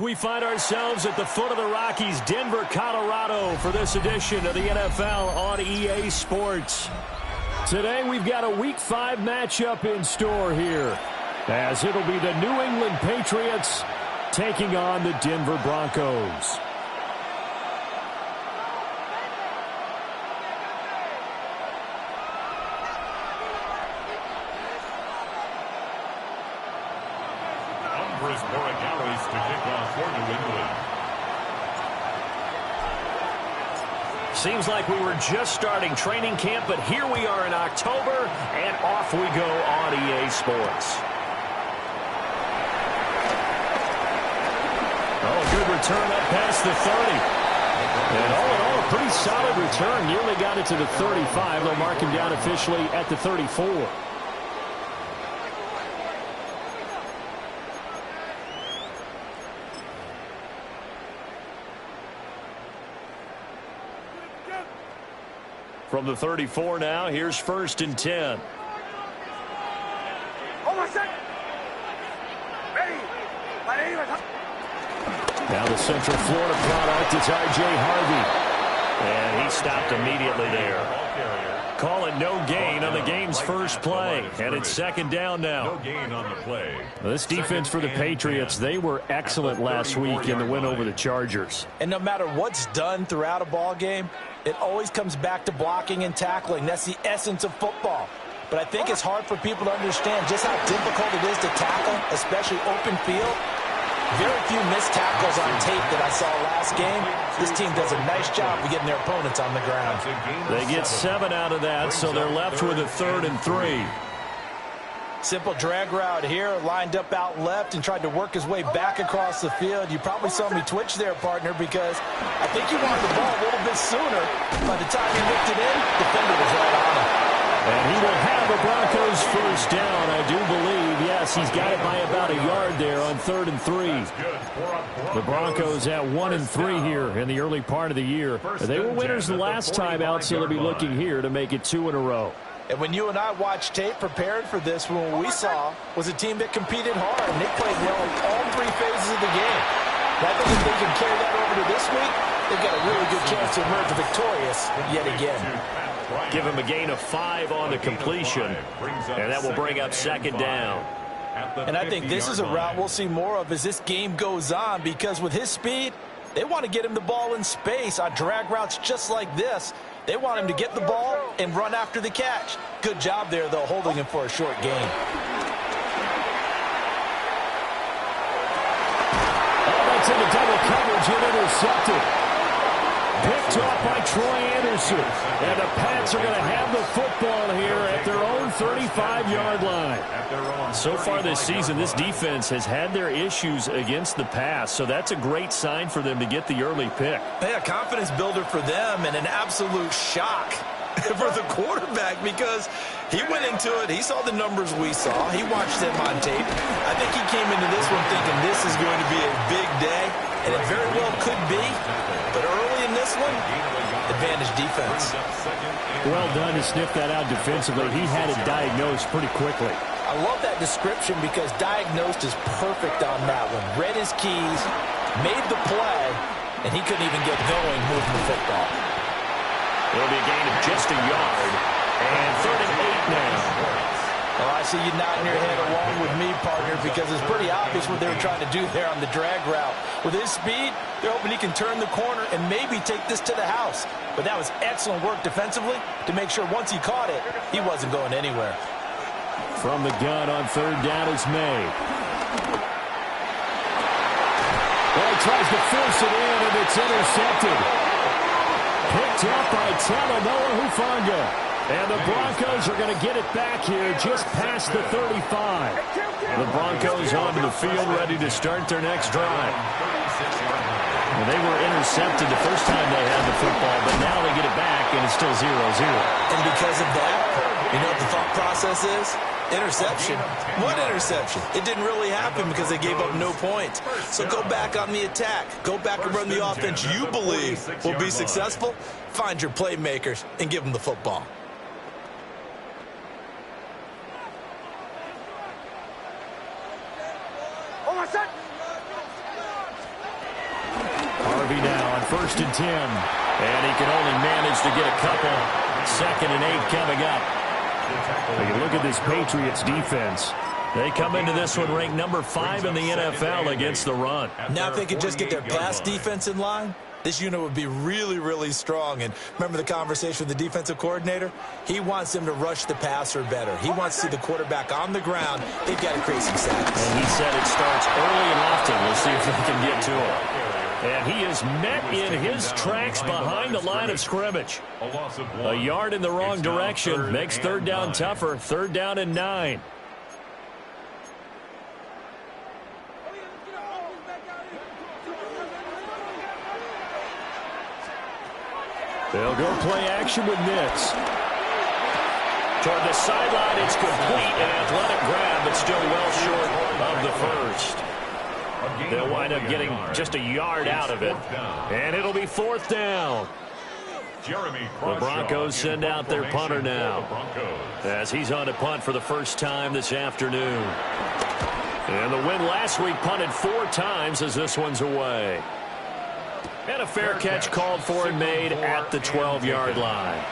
We find ourselves at the foot of the Rockies, Denver, Colorado, for this edition of the NFL on EA Sports. Today we've got a Week 5 matchup in store here, as it'll be the New England Patriots taking on the Denver Broncos. More calories to kick off for New England. Seems like we were just starting training camp, but here we are in October, and off we go on EA Sports. Oh, good return up past the 30. And all in all, a pretty solid return. Nearly got it to the 35. They'll mark him down officially at the 34. From the 34 now, here's 1st and 10. Now the Central Florida product, it's R.J. Harvey. And he stopped immediately there. Call it no gain on the game's first play. And it's 2nd down now. No gain on the play. This defense for the Patriots, they were excellent last week in the win over the Chargers. And no matter what's done throughout a ball game, it always comes back to blocking and tackling. That's the essence of football. But I think it's hard for people to understand just how difficult it is to tackle, especially open field. Very few missed tackles on tape that I saw last game. This team does a nice job of getting their opponents on the ground. They get 7 out of that, so they're left with a 3rd and 3. Simple drag route here, lined up out left and tried to work his way back across the field. You probably saw me twitch there, partner, because I think he wanted the ball a little bit sooner. By the time he whipped it in, the defender was right on him. And he will have a Broncos first down, I do believe. Yes, he's got it by about a yard there on 3rd and 3. The Broncos at 1 and 3 here in the early part of the year. They were winners the last time out, so they'll be looking here to make it 2 in a row. And when you and I watched tape prepared for this, what we saw was a team that competed hard, and they played well in all 3 phases of the game. And I think if they can carry that over to this week, they've got a really good chance to emerge victorious yet again. Give him a gain of 5 on the completion, and that will bring up 2nd down. And I think this is a route we'll see more of as this game goes on, because with his speed, they want to get him the ball in space on drag routes just like this. They want him to get the ball and run after the catch. Good job there, though, holding him for a short gain. Oh, that's into double coverage and intercepted. Picked off by Troy Anderson. And the Pats are going to have the football here at their own 35-yard line. So far this season, this defense has had their issues against the pass, so that's a great sign for them to get the early pick. Yeah, confidence builder for them and an absolute shock for the quarterback, because he went into it, he saw the numbers we saw, he watched them on tape. I think he came into this one thinking this is going to be a big day, and it very well could be, but early in this one, advantage defense. Well done to sniff that out defensively. He had it diagnosed pretty quickly. I love that description, because diagnosed is perfect on that one. Read his keys, made the play, and he couldn't even get going moving the football. It'll be a gain of just a yard, and 3rd and 8 now. Well, I see you nodding your head along with me, partner, because it's pretty obvious what they were trying to do there on the drag route. With his speed, they're hoping he can turn the corner and maybe take this to the house. But that was excellent work defensively to make sure once he caught it, he wasn't going anywhere. From the gun on 3rd down is May. Well, he tries to force it in, and it's intercepted. Picked up by Talanoa Hufanga. And the Broncos are going to get it back here just past the 35. The Broncos onto the field, ready to start their next drive. Well, they were intercepted the first time they had the football, but now they get it back, and it's still 0-0. And because of that, you know what the thought process is? Interception. What interception? It didn't really happen because they gave up no points. So go back on the attack. Go back and run the offense you believe will be successful. Find your playmakers and give them the football. 1st and 10. And he can only manage to get a couple. 2nd and 8 coming up. You look at this Patriots defense. They come into this one ranked number 5 in the NFL against the run. Now if they could just get their pass defense in line, this unit would be really, really strong. And remember the conversation with the defensive coordinator? He wants them to rush the passer better. He wants to see the quarterback on the ground. They've got to create some sacks. And he said it starts early and often. We'll see if they can get to him. And he is met in his tracks behind the line of scrimmage. A yard in the wrong direction makes 3rd down tougher. 3rd down and 9. They'll go play action with Nitz. Toward the sideline, it's complete. An athletic grab, but still well short of the first. They'll wind up getting just a yard out of it. And it'll be 4th down. The Broncos send out their punter now, as he's on to punt for the first time this afternoon. And the win last week punted 4 times as this one's away. And a fair catch called for and made at the 12-yard line.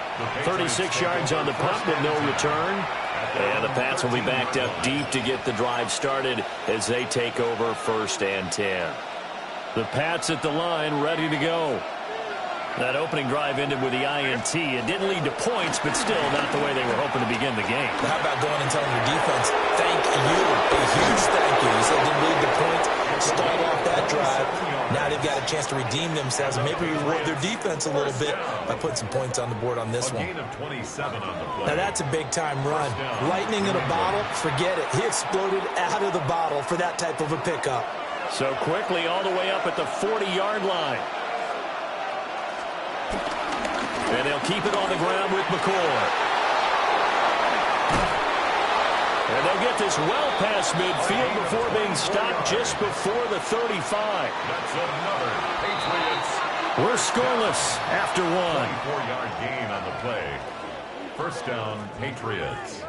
36 yards on the punt with no return. And the Pats will be backed up deep to get the drive started as they take over 1st and 10. The Pats at the line ready to go. That opening drive ended with the INT. It didn't lead to points, but still not the way they were hoping to begin the game. How about going and telling your defense, thank you, a huge thank you. You said it didn't lead to points. Start off that drive. Now they've got a chance to redeem themselves and maybe reward their defense a little bit by putting some points on the board on this one. Now that's a big-time run. Lightning in a bottle, forget it. He exploded out of the bottle for that type of a pickup. So quickly all the way up at the 40-yard line. And they'll keep it on the ground with McCoy. And they'll get this well past midfield before being stopped just before the 35. That's another Patriots. We're scoreless after 1. 4-yard gain on the play. 1st down, Patriots.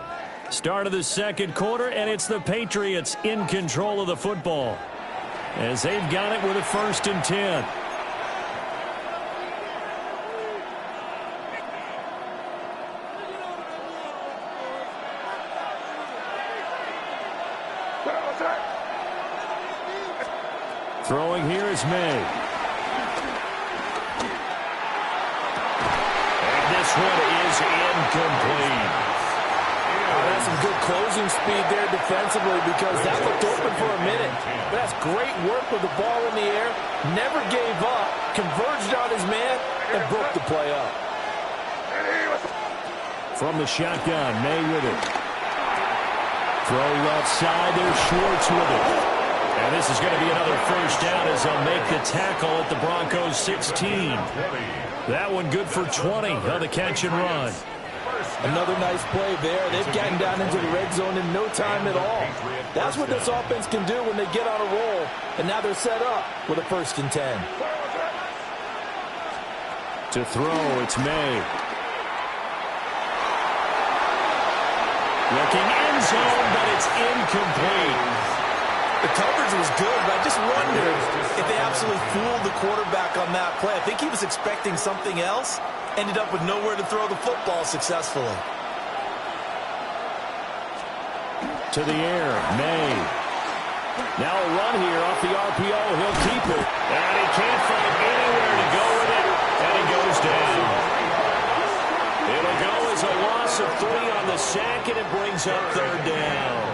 Start of the 2nd quarter, and it's the Patriots in control of the football, as they've got it with a 1st and 10. Throwing here is May. And this one is incomplete. That's some good closing speed there defensively, because that looked open for a minute. But that's great work with the ball in the air. Never gave up, converged on his man, and broke the play up. From the shotgun, May with it. Throw left side, there's Schwartz with it. And this is going to be another 1st down as they'll make the tackle at the Broncos 16. That one good for 20 on the catch and run. Another nice play there. They've gotten down into the red zone in no time at all. That's what this offense can do when they get on a roll. And now they're set up with a 1st and 10. To throw, it's May. Looking end zone, but it's incomplete. The coverage was good, but I just wondered if they absolutely fooled the quarterback on that play. I think he was expecting something else, ended up with nowhere to throw the football successfully. To the air, May. Now a run here off the RPO. He'll keep it. And he can't find anywhere to go with it. And he goes down. It'll go as a loss of 3 on the sack, and it brings up 3rd down.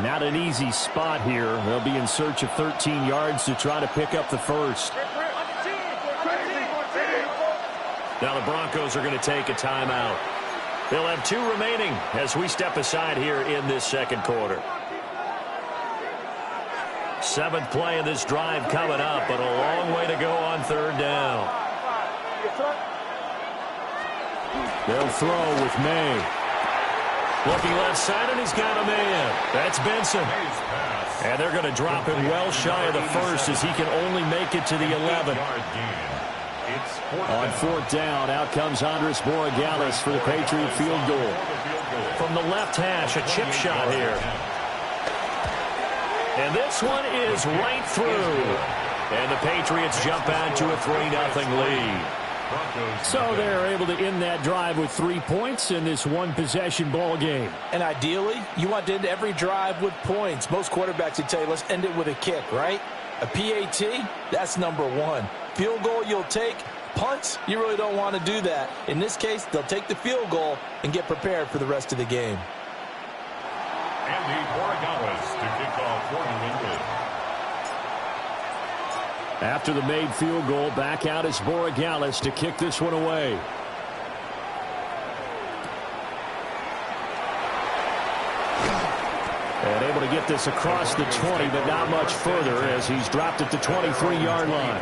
Not an easy spot here. They'll be in search of 13 yards to try to pick up the 1st. Now the Broncos are going to take a timeout. They'll have 2 remaining as we step aside here in this 2nd quarter. 7th play of this drive coming up, but a long way to go on 3rd down. They'll throw with May. Looking left side, and he's got a man. That's Benson. And they're going to drop him well shy of the 1st as he can only make it to the 11. On fourth down, out comes Andres Borregales for the Patriot field goal. From the left hash, a chip shot here. And this one is right through. And the Patriots jump out to a 3-0 lead. So they're able to end that drive with 3 points in this one-possession ball game. And ideally, you want to end every drive with points. Most quarterbacks would tell you, let's end it with a kick, right? A PAT, that's number one. Field goal you'll take. Punts, you really don't want to do that. In this case, they'll take the field goal and get prepared for the rest of the game. Andy Borregales to kick off for New England. After the made field goal, back out is Borregales to kick this one away. And able to get this across the 20, but not much further as he's dropped it to 23-yard line.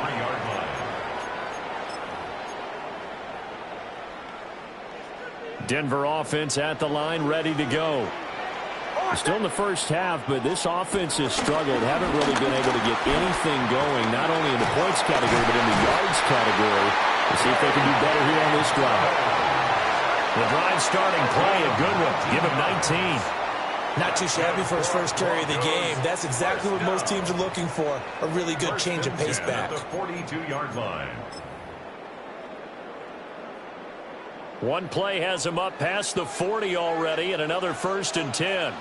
Denver offense at the line, ready to go. Still in the first half, but this offense has struggled. Haven't really been able to get anything going, not only in the points category, but in the yards category. We'll see if they can do better here on this drive. The drive starting play, a good one. Give him 19. Not too shabby for his first carry of the game. That's exactly what most teams are looking for, a really good change of pace back. The 42-yard line. One play has him up past the 40 already, and another 1st and 10.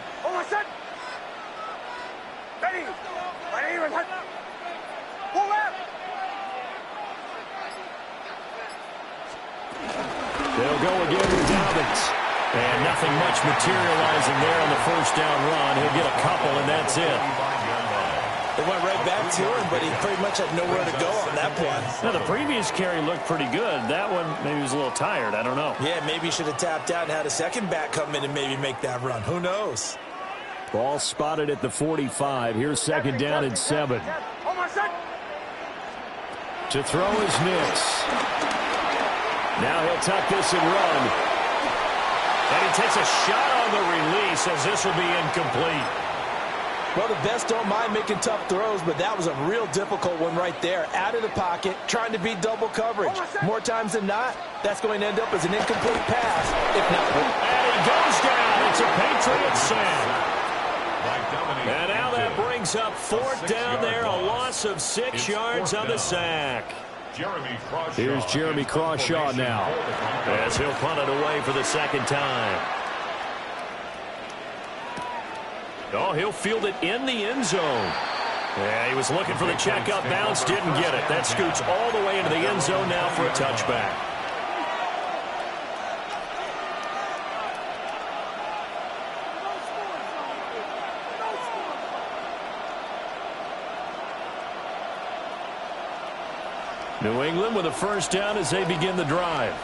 They'll go again with Dobbins. And nothing much materializing there on the first down run. He'll get a couple, and that's it. They went right back to him, but he pretty much had nowhere to go on that play. Now, the previous carry looked pretty good. That one, maybe he was a little tired. I don't know. Yeah, maybe he should have tapped out and had a second back come in and maybe make that run. Who knows? Ball spotted at the 45. Here's 2nd down and 7. To throw is Nix. Now he'll tuck this and run. And he takes a shot on the release as this will be incomplete. Well, the best don't mind making tough throws, but that was a real difficult one right there. Out of the pocket, trying to beat double coverage. More times than not, that's going to end up as an incomplete pass, if not. And he goes down. It's a Patriot sack. And now that brings up 4th down there, a loss of 6 yards on the sack. Here's Jeremy Crawshaw now, as he'll punt it away for the 2nd time. Oh, he'll field it in the end zone. Yeah, he was looking for the check-up bounce, didn't get it. That scoots all the way into the end zone now for a touchback. New England with a 1st down as they begin the drive.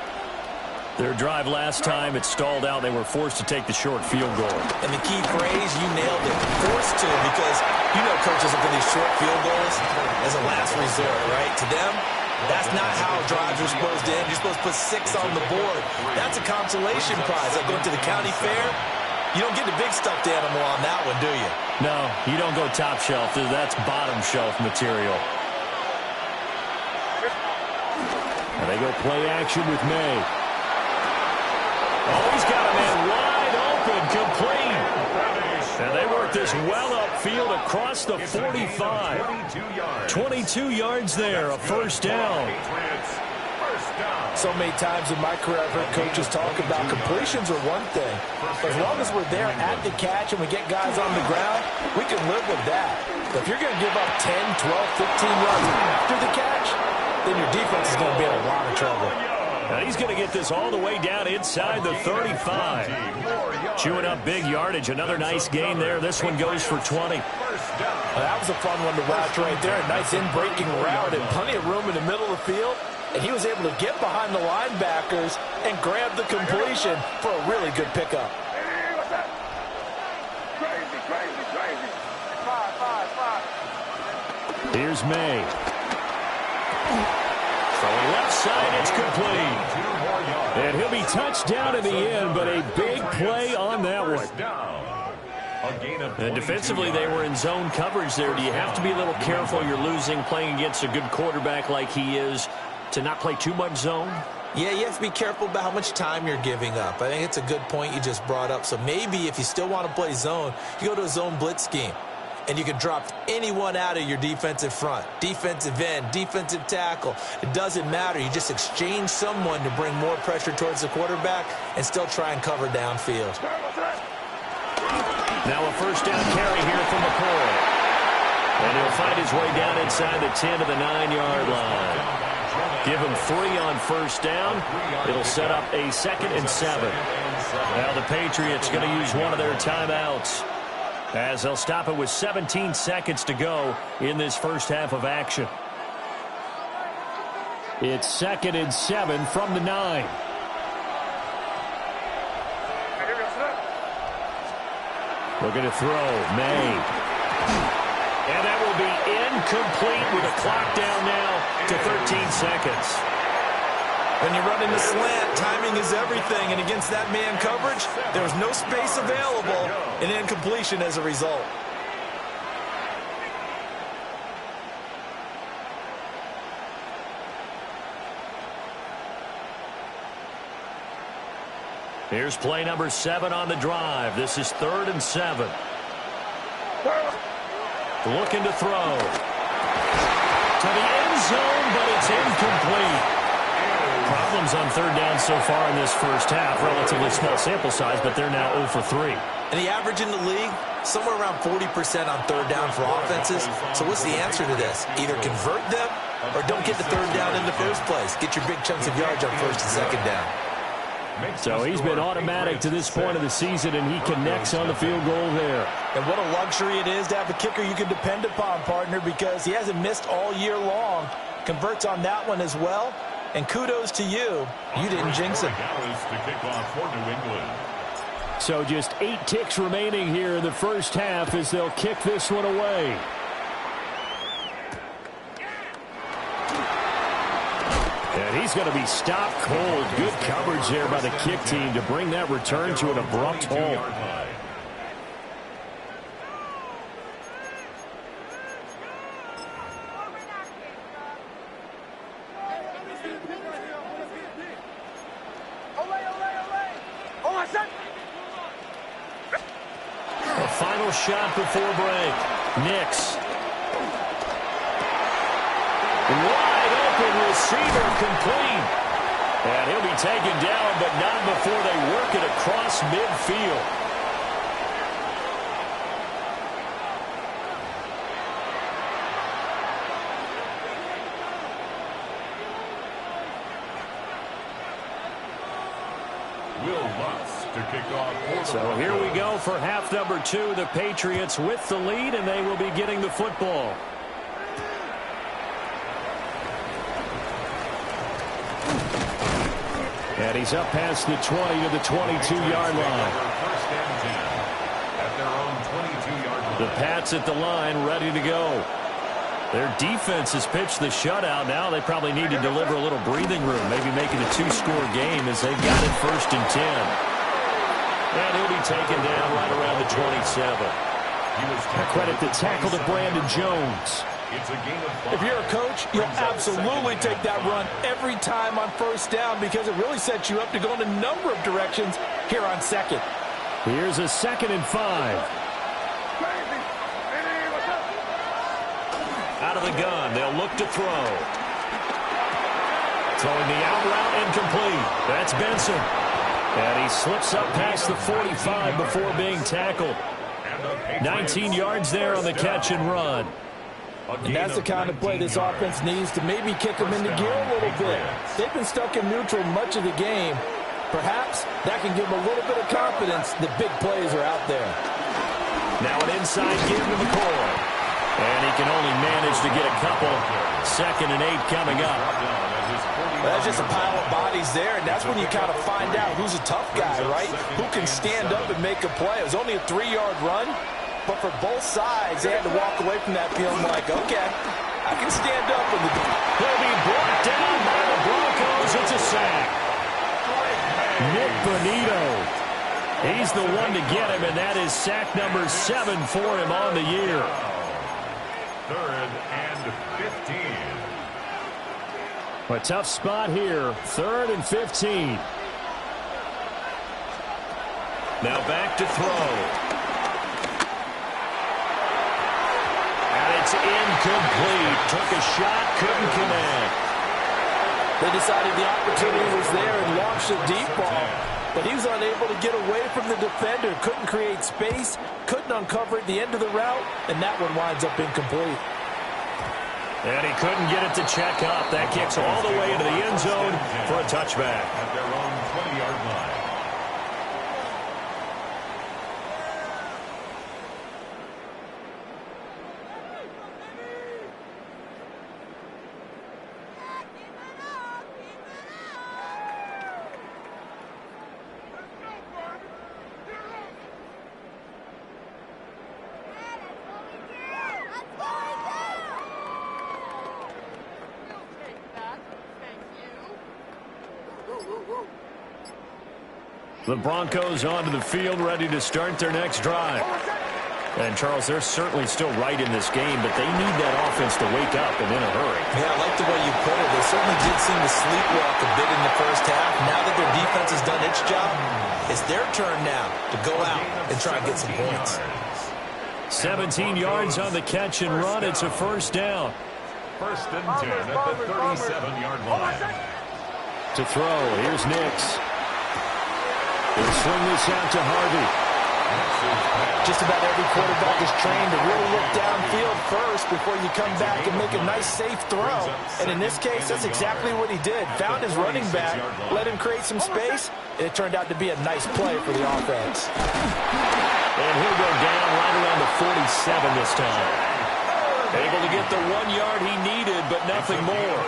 Their drive last time, it stalled out. They were forced to take the short field goal. And the key phrase, you nailed it. Forced to, because you know coaches look at these short field goals as a last resort, right? To them, that's not how drives are supposed to end. You're supposed to put 6 on the board. That's a consolation prize. Like going to the county fair, you don't get the big stuffed animal on that one, do you? No, you don't go top shelf. That's bottom shelf material. And they go play action with May. Oh, he's got a man wide open, complete. And they work this well upfield across the 45. 22 yards there, a 1st down. So many times in my career, I've heard coaches talk about completions are one thing. But as long as we're there at the catch and we get guys on the ground, we can live with that. But if you're going to give up 10, 12, 15 yards after the catch, then your defense is going to be in a lot of trouble. Now he's going to get this all the way down inside the 35. Chewing up big yardage. Another nice gain there. This one goes for 20. Well, that was a fun one to watch right there. A nice in-breaking route and plenty of room in the middle of the field. And he was able to get behind the linebackers and grab the completion for a really good pickup. Here's May. From left side, it's complete. And he'll be touched down in the end, but a big play on that one. And defensively, they were in zone coverage there. Do you have to be a little careful? You're losing, playing against a good quarterback like he is. to not play too much zone? Yeah, you have to be careful about how much time you're giving up. I think it's a good point you just brought up. So maybe if you still want to play zone, you go to a zone blitz scheme. And you can drop anyone out of your defensive front, defensive end, defensive tackle. It doesn't matter. You just exchange someone to bring more pressure towards the quarterback and still try and cover downfield. Now a first down carry here from McCoy. And he'll find his way down inside the 10 to the 9-yard line. Give him 3 on first down. It'll set up a 2nd and 7. Now the Patriots going to use one of their timeouts, as they'll stop it with 17 seconds to go in this first half of action. It's 2nd and 7 from the 9. Looking to throw. May. And that will be incomplete with a clock down now to 13 seconds. When you're running the slant, timing is everything. And against that man coverage, there was no space available, and incompletion as a result. Here's play number 7 on the drive. This is 3rd and 7. Looking to throw. To the end zone, but it's incomplete. Problems on 3rd down so far in this first half. Relatively small sample size, but they're now 0 for 3. And the average in the league, somewhere around 40% on 3rd down for offenses. So what's the answer to this? Either convert them or don't get the 3rd down in the first place. Get your big chunks of yards on 1st and 2nd down. So he's been automatic to this point of the season, and he connects on the field goal there. And what a luxury it is to have a kicker you can depend upon, partner, because he hasn't missed all year long. Converts on that one as well. And kudos to you. You didn't jinx him. So just 8 ticks remaining here in the first half as they'll kick this one away. And he's going to be stopped cold. Good coverage there by the kick team to bring that return to an abrupt halt. A final shot before break. Nix. Wide open receiver, complete. And he'll be taken down, but not before they work it across midfield. So here we go for half number 2. The Patriots with the lead, and they will be getting the football. And he's up past the 20 to the 22-yard line. The Pats at the line, ready to go. Their defense has pitched the shutout. Now they probably need to deliver a little breathing room, maybe make it a 2-score game as they've got it 1st and 10. And he'll be taken down right around the 27. Credit the tackle to Brandon Jones. If you're a coach, you'll absolutely take that run every time on 1st down because it really sets you up to go in a number of directions here on 2nd. Here's a 2nd and 5. Out of the gun, they'll look to throw. Throwing the out route, incomplete. That's Benson. And he slips up past the 45 before being tackled. 19 yards there on the catch and run. And that's the kind of play this offense needs to maybe kick them into gear a little bit. They've been stuck in neutral much of the game. Perhaps that can give them a little bit of confidence that big plays are out there. Now an inside give to McCoy. And he can only manage to get a couple. 2nd and 8 coming up. That's just a pile of bodies there, and that's when you kind of find out who's a tough guy, right? Who can stand up and make a play. It was only a 3-yard run, but for both sides, they had to walk away from that feeling like, okay, I can stand up. And he'll be brought down by the Broncos. It's a sack. Nick Bonito. He's the one to get him, and that is sack number 7 for him on the year. 3rd and 15. A tough spot here. 3rd and 15. Now back to throw. And it's incomplete. Took a shot, couldn't connect. They decided the opportunity was there and launched a deep ball, but he was unable to get away from the defender. Couldn't create space, couldn't uncover at the end of the route, and that one winds up incomplete. And he couldn't get it to check up. That kicks all the way into the end zone for a touchback. At their own 20-yard line. The Broncos onto the field, ready to start their next drive. And, Charles, they're certainly still right in this game, but they need that offense to wake up and in a hurry. Yeah, I like the way you put it. They certainly did seem to sleepwalk a bit in the first half. Now that their defense has done its job, it's their turn now to go out and try and get some points. 17 yards on the catch and run. It's a first down. 1st and 10 at the 37-yard line. To throw, here's Nix. He'll swing this out to Harvey. Just about every quarterback is trained to really look downfield first before you come back and make a nice, safe throw. And in this case, that's exactly what he did. Found his running back, let him create some space, and it turned out to be a nice play for the offense. And he'll go down right around the 47 this time. Able to get the 1 yard he needed, but nothing more.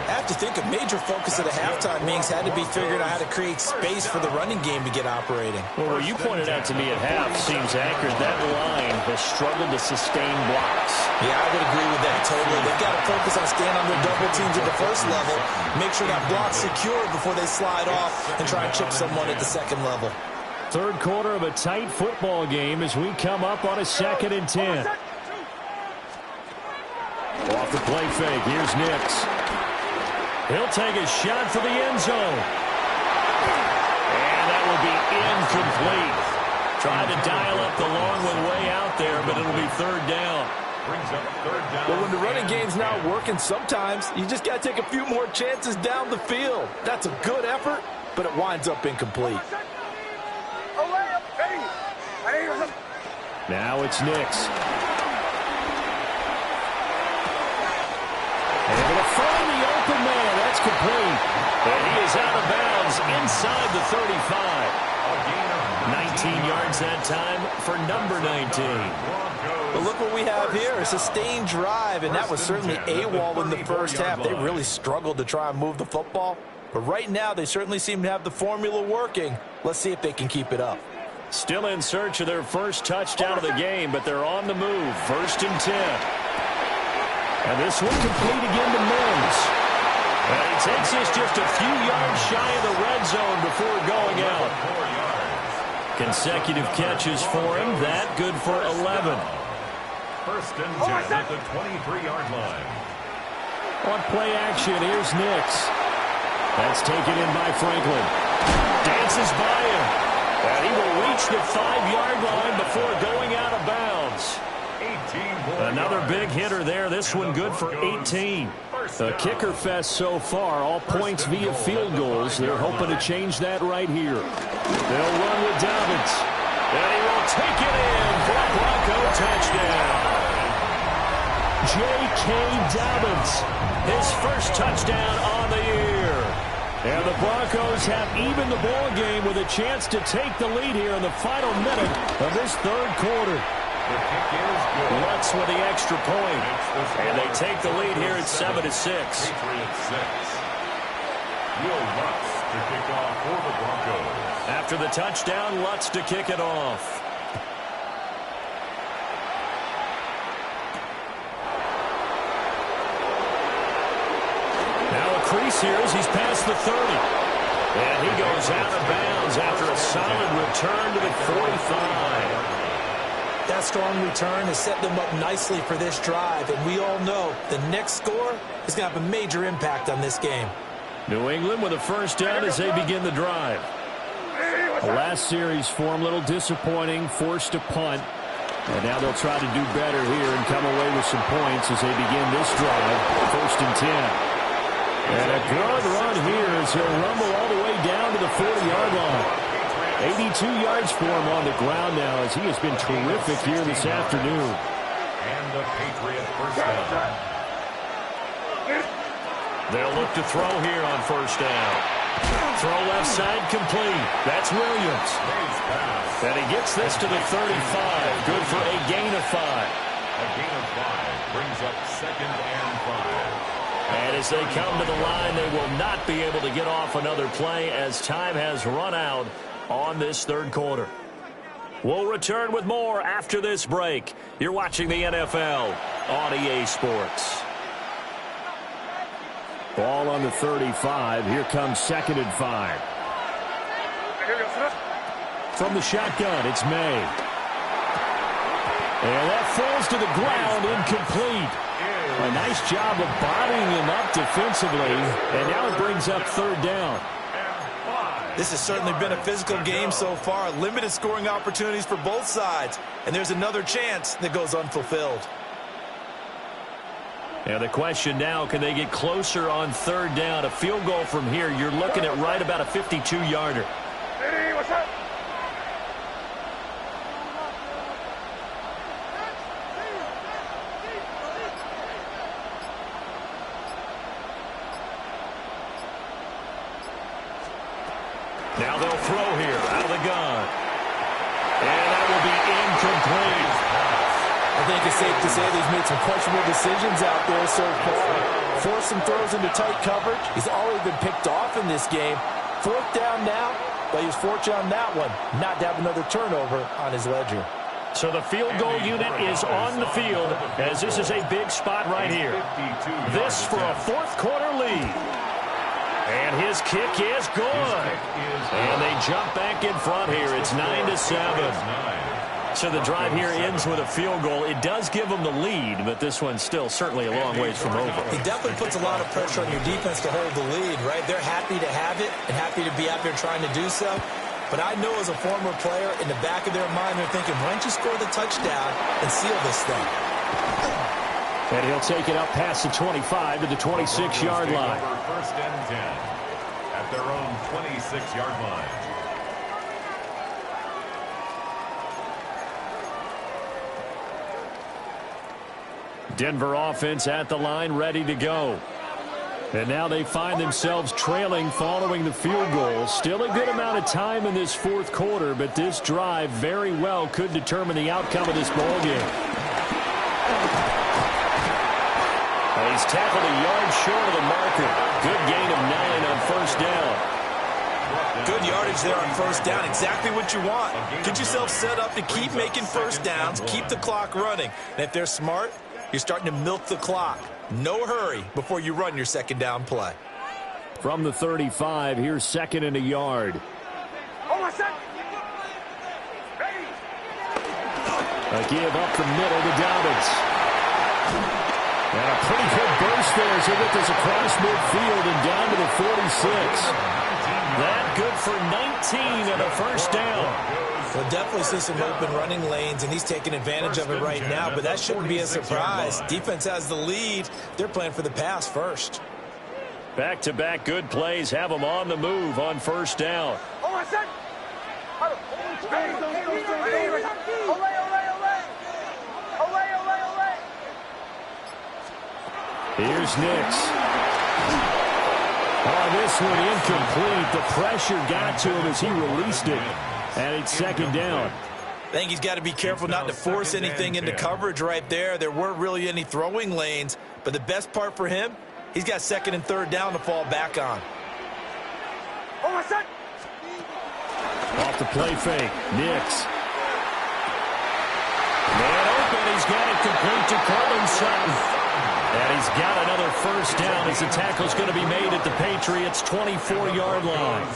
I have to think a major focus of the halftime meetings had to be figuring out how to create space for the running game to get operating. Well, what you pointed out to me at half seems accurate. That line has struggled to sustain blocks. Yeah, I would agree with that totally. They've got to focus on staying on their double teams at the first level, make sure that block's secure before they slide off and try and chip someone at the second level. 3rd quarter of a tight football game as we come up on a 2nd and 10. Off the play fake, here's Nix. He'll take a shot for the end zone. And that will be incomplete. Tried to dial up the long one way out there, but it'll be 3rd down. Brings up 3rd down. But when the running game's not working, sometimes you just got to take a few more chances down the field. That's a good effort, but it winds up incomplete. Now it's Nix. Able to find the open man. That's complete. And he is out of bounds inside the 35. 19 yards that time for number 19. But look what we have here, a sustained drive, and that was certainly AWOL in the first half. They really struggled to try and move the football. But right now, they certainly seem to have the formula working. Let's see if they can keep it up. Still in search of their first touchdown of the game, but they're on the move. 1st and 10. And this one complete again to Mims. And he takes us just a few yards shy of the red zone before going out. Consecutive catches for him. That good for 11. 1st and 10 at the 23-yard line. On play action, here's Nix. That's taken in by Franklin. Dances by him. And he will reach the 5-yard line before going out of bounds. Another big hitter there. This one good for 18. A kicker fest so far. All points via field goals. They're hoping to change that right here. They'll run with Dobbins. And he will take it in for a Bronco touchdown. J.K. Dobbins, his first touchdown on the year. And the Broncos have evened the ball game with a chance to take the lead here in the final minute of this 3rd quarter. Lutz with the extra point. And they take the lead here at 7-6. Patriots 6. Will Lutz to kick off for the Broncos. After the touchdown, Lutz to kick it off. Now a crease here as he's past the 30. And he goes out of bounds after a solid return to the 45. That strong return has set them up nicely for this drive, and we all know the next score is going to have a major impact on this game. New England with a first down as they begin the drive. The last series for them, a little disappointing, forced to punt. And now they'll try to do better here and come away with some points as they begin this drive, 1st and 10. And a good run here as he'll rumble all the way down to the 40-yard line. 82 yards for him on the ground now as he has been terrific here this afternoon. And the Patriot first down. They'll look to throw here on first down. Throw left side complete. That's Williams. And he gets this to the 35. Good for a gain of 5. A gain of 5 brings up 2nd and 5. And as they come to the line, they will not be able to get off another play as time has run out on this 3rd quarter. We'll return with more after this break. You're watching the NFL on EA Sports. Ball on the 35. Here comes 2nd and 5. From the shotgun, it's May. And that falls to the ground, incomplete. A nice job of bodying him up defensively, and now it brings up 3rd down. This has certainly been a physical game so far. Limited scoring opportunities for both sides, and there's another chance that goes unfulfilled. And the question now, can they get closer on 3rd down? A field goal from here, you're looking at right about a 52-yarder. Hey, what's up? Now they'll throw here out of the gun. And that will be incomplete. I think it's safe to say they've made some questionable decisions out there so far. Forced some throws into tight coverage. He's already been picked off in this game. 4th down now, but he's fortunate on that one not to have another turnover on his ledger. So the field goal unit is on the field as this is a big spot right here. This for a 4th quarter lead. And his kick is good. And they jump back in front here. It's 9-7. So the drive here ends with a field goal. It does give them the lead, but this one's still certainly a long ways from over. He definitely puts a lot of pressure on your defense to hold the lead, right? They're happy to have it and happy to be out there trying to do so. But I know as a former player, in the back of their mind, they're thinking, why don't you score the touchdown and seal this thing? And he'll take it up past the 25 to the 26-yard line. 1st and 10 at their own 26-yard line. Denver offense at the line, ready to go. And now they find themselves trailing following the field goal. Still a good amount of time in this 4th quarter, but this drive very well could determine the outcome of this ball game. He's tackled a yard short of the marker. Good gain of 9 on 1st down. Good yardage there on 1st down. Exactly what you want. Get yourself set up to keep making 1st downs, keep the clock running. And if they're smart, you're starting to milk the clock. No hurry before you run your 2nd down play. From the 35, here's 2nd and a yard. A give up the middle to Dobbins. And a pretty good burst there as he gets this across midfield and down to the 46. That good for 19 and a 1st down. We'll definitely see some open running lanes, and he's taking advantage of it right now, but that shouldn't be a surprise. Defense has the lead. They're playing for the pass first. Back-to-back good plays have them on the move on 1st down. Here's Nix. Oh, this one incomplete. The pressure got to him as he released it. And it's 2nd down. I think he's got to be careful not to force anything into coverage right there. There weren't really any throwing lanes. But the best part for him, he's got 2nd and 3rd down to fall back on. Off the play fake. Nix. Man open. He's got it complete to Cortland Sutton. And he's got another 1st down as the tackle's going to be made at the Patriots' 24-yard line.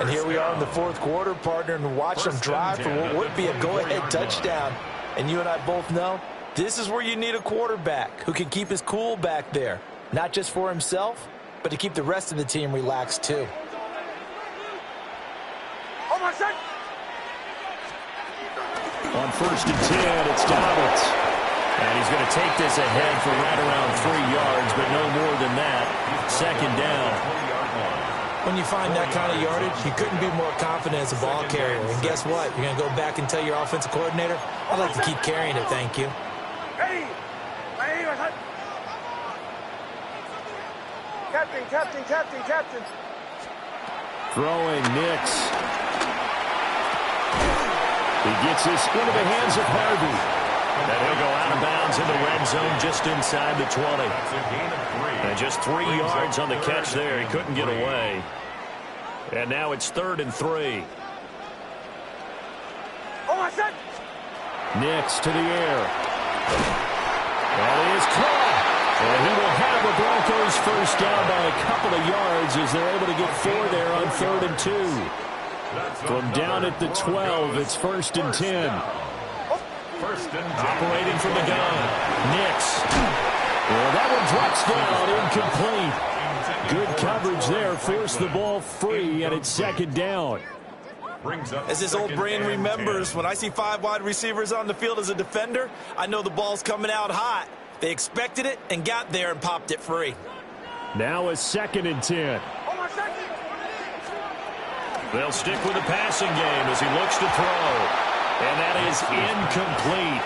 And here we are in the 4th quarter, partner, and watch them drive for what would be a go-ahead touchdown. And you and I both know this is where you need a quarterback who can keep his cool back there, not just for himself, but to keep the rest of the team relaxed too. On 1st and 10, it's Dobbins. And he's going to take this ahead for right around 3 yards, but no more than that. 2nd down. When you find that kind of yardage, you couldn't be more confident as a ball carrier. And guess what? You're going to go back and tell your offensive coordinator, I'd like to keep carrying it, thank you. Captain. Throwing Nix. He gets this into the hands of Harvey. And he'll go out of bounds in the red zone just inside the 20. And just 3 yards on the catch there. He couldn't get away. And now it's 3rd and 3. Nix to the air. And he is caught. And he will have the Broncos first down by a couple of yards as they're able to get 4 there on 3rd and 2. From down at the 12, it's 1st and 10. Operating from the gun. Nix. Well, that one drops down, incomplete. Good coverage there, forced the ball free, and it's 2nd down. As this old brain remembers, when I see 5 wide receivers on the field as a defender, I know the ball's coming out hot. They expected it and got there and popped it free. Now a 2nd and 10. They'll stick with the passing game as he looks to throw. And that is incomplete.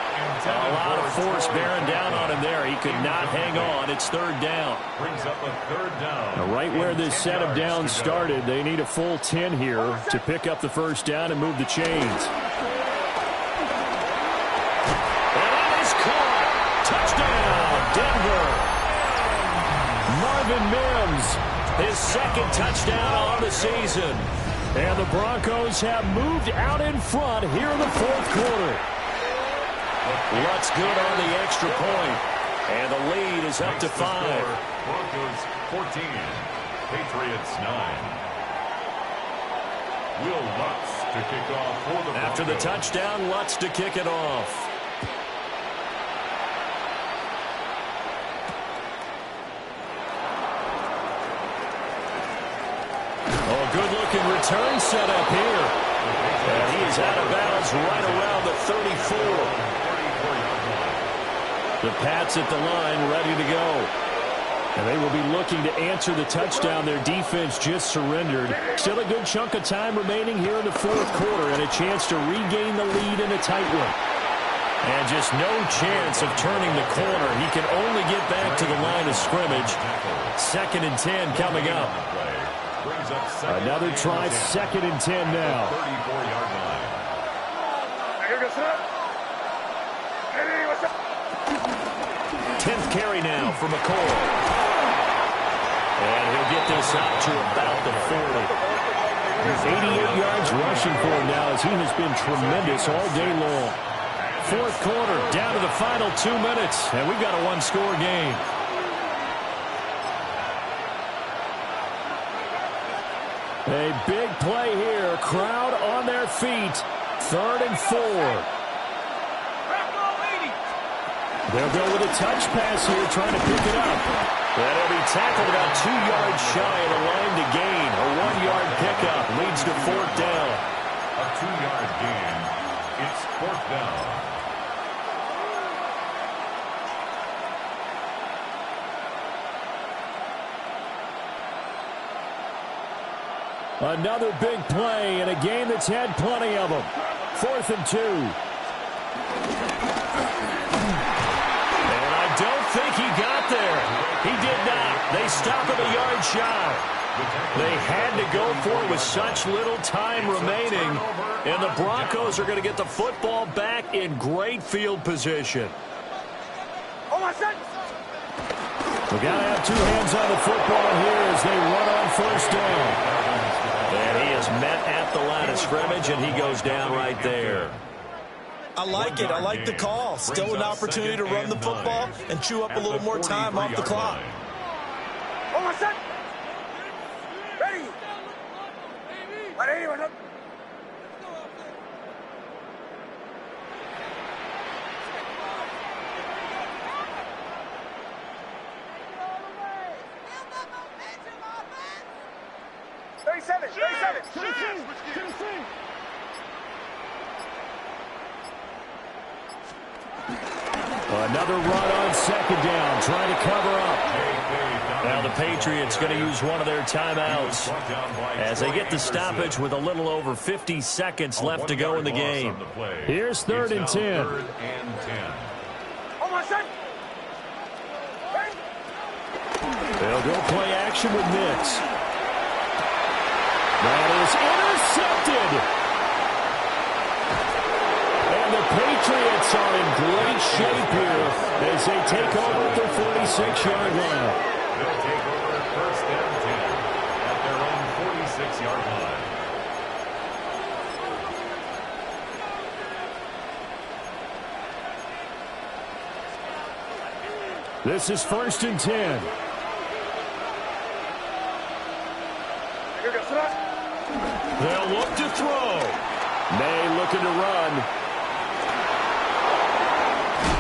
A lot of force bearing down on him there. He could not hang on. It's 3rd down. Brings up a 3rd down. Now, right where this set of downs started, they need a full 10 here to pick up the first down and move the chains. And that is caught. Touchdown, Denver. Marvin Mims, his 2nd touchdown on the season. And the Broncos have moved out in front here in the 4th quarter. Lutz good on the extra point. And the lead is up to 5. Broncos 14. Patriots 9. Will Lutz to kick off for the Broncos. After the touchdown, Lutz to kick it off. Good-looking return set up here. And he is out of bounds right around the 34. The Pats at the line ready to go. And they will be looking to answer the touchdown their defense just surrendered. Still a good chunk of time remaining here in the 4th quarter and a chance to regain the lead in a tight one. And just no chance of turning the corner. He can only get back to the line of scrimmage. 2nd and 10 coming up. Another try, 2nd and 10 now. 34-yard line. 10th carry now for McCoy. And he'll get this out to about the 40. 88 yards rushing for him now as he has been tremendous all day long. 4th quarter, down to the final 2 minutes, and we've got a 1-score game. A big play here. Crowd on their feet. 3rd and 4. They'll go with a touch pass here, trying to pick it up. And he'll be tackled about 2 yards shy of the line to gain. A 1-yard pickup leads to 4th down. A 2-yard gain. It's 4th down. Another big play in a game that's had plenty of them. 4th and 2. And I don't think he got there. He did not. They stop him a yard shy. They had to go for it with such little time remaining. And the Broncos are going to get the football back in great field position. We've got to have 2 hands on the football here as they run on 1st down. And he is met at the line of scrimmage, and he goes down right there. I like it. I like the call. Still an opportunity to run the football and chew up a little more time off the clock. Another run on second down, trying to cover up. Now the Patriots going to use one of their timeouts as they get the stoppage with a little over 50 seconds left to go in the game. Here's 3rd and 10. They'll go play action with Nix. That is intercepted. And the Patriots are in great shape here as they take over at their 46-yard line. They'll take over at 1st and 10 at their own 46-yard line. This is 1st and 10. They'll look to throw. May looking to run.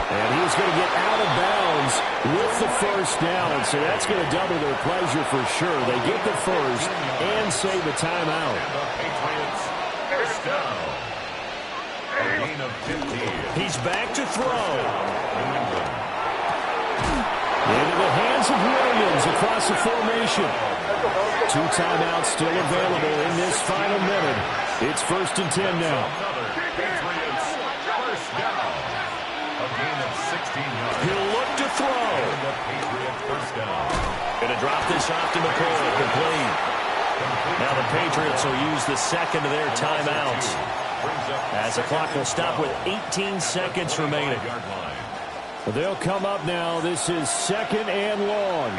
And he's going to get out of bounds with the 1st down. So that's going to double their pleasure for sure. They get the 1st and save the timeout. And the Patriots, 1st down. A gain of 15. He's back to throw. Into the hands of Williams across the formation. 2 timeouts still available in this final minute. It's 1st and 10 now. Patriots, 1st down. A gain of 16 yards. He'll look to throw. And the Patriots, 1st down. Going to drop this off to McCoy, complete. Now the Patriots will use the second of their timeouts as the clock will stop with 18 seconds remaining. They'll come up now. This is 2nd and long.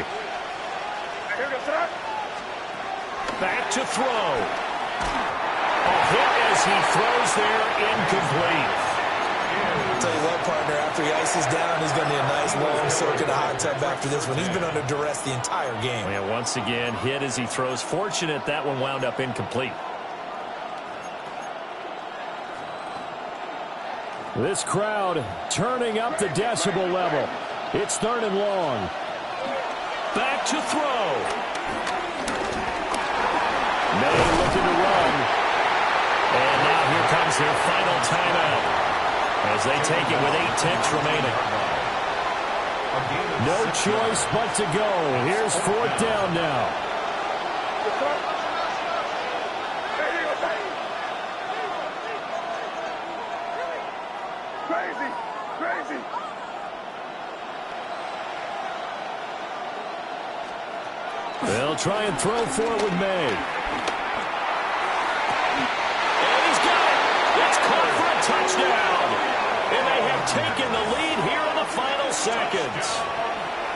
Back to throw. A hit as he throws there, incomplete. I'll tell you what, partner, after he ices down, he's going to need a nice long soak in the hot tub after this one. He's been under duress the entire game. Yeah, once again, hit as he throws. Fortunate that one wound up incomplete. This crowd turning up the decibel level. It's 3rd and long. Back to throw. May looking to run. And now here comes their final timeout as they take it with 8 ticks remaining. No choice but to go. Here's 4th down now. Crazy. They'll try and throw for it with May. And he's got it. It's caught for a touchdown. And they have taken the lead here in the final seconds.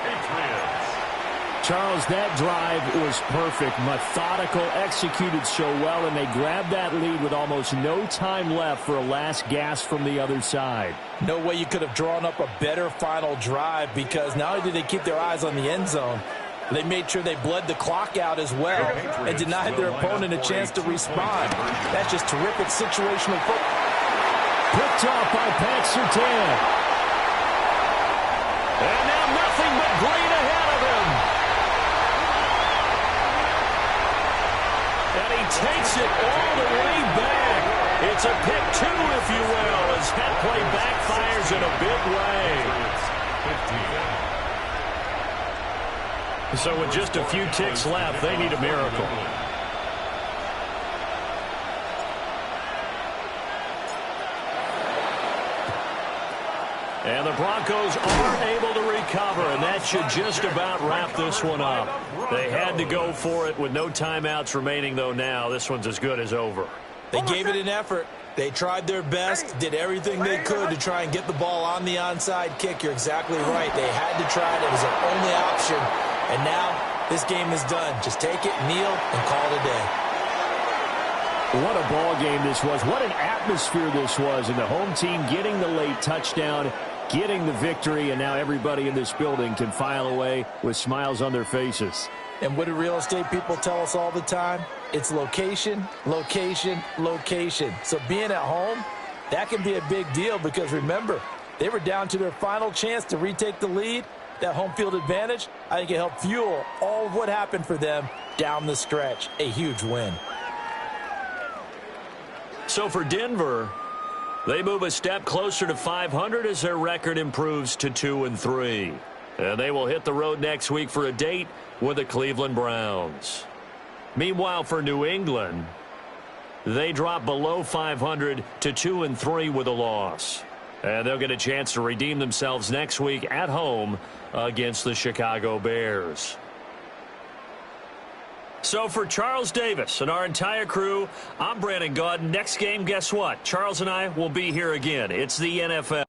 Patriots. Charles, that drive was perfect, methodical, executed so well, and they grabbed that lead with almost no time left for a last gasp from the other side. No way you could have drawn up a better final drive, because not only did they keep their eyes on the end zone, they made sure they bled the clock out as well and denied their opponent a chance to respond. That's just terrific situational football. Picked off by Pat Surtain. And now nothing but green ahead of him. And he takes it all the way back. It's a pick 2, if you will, as that play backfires in a big way. 15. So with just a few ticks left, they need a miracle. And the Broncos are able to recover, and that should just about wrap this one up. They had to go for it with no timeouts remaining, though now this one's as good as over. They gave it an effort. They tried their best, did everything they could to try and get the ball on the onside kick. You're exactly right. They had to try it. It was their only option. And now this game is done. Just take it, kneel, and call it a day. What a ball game this was. What an atmosphere this was. And the home team getting the late touchdown, getting the victory, and now everybody in this building can file away with smiles on their faces. And what do real estate people tell us all the time? It's location, location, location. So being at home, that can be a big deal, because remember, they were down to their final chance to retake the lead. That home field advantage, I think it helped fuel all of what happened for them down the stretch. A huge win. So for Denver, they move a step closer to 500 as their record improves to 2-3. And they will hit the road next week for a date with the Cleveland Browns. Meanwhile, for New England, they drop below 500 to 2-3 with a loss. And they'll get a chance to redeem themselves next week at home against the Chicago Bears. So for Charles Davis and our entire crew, I'm Brandon Gaudin. Next game, guess what? Charles and I will be here again. It's the NFL.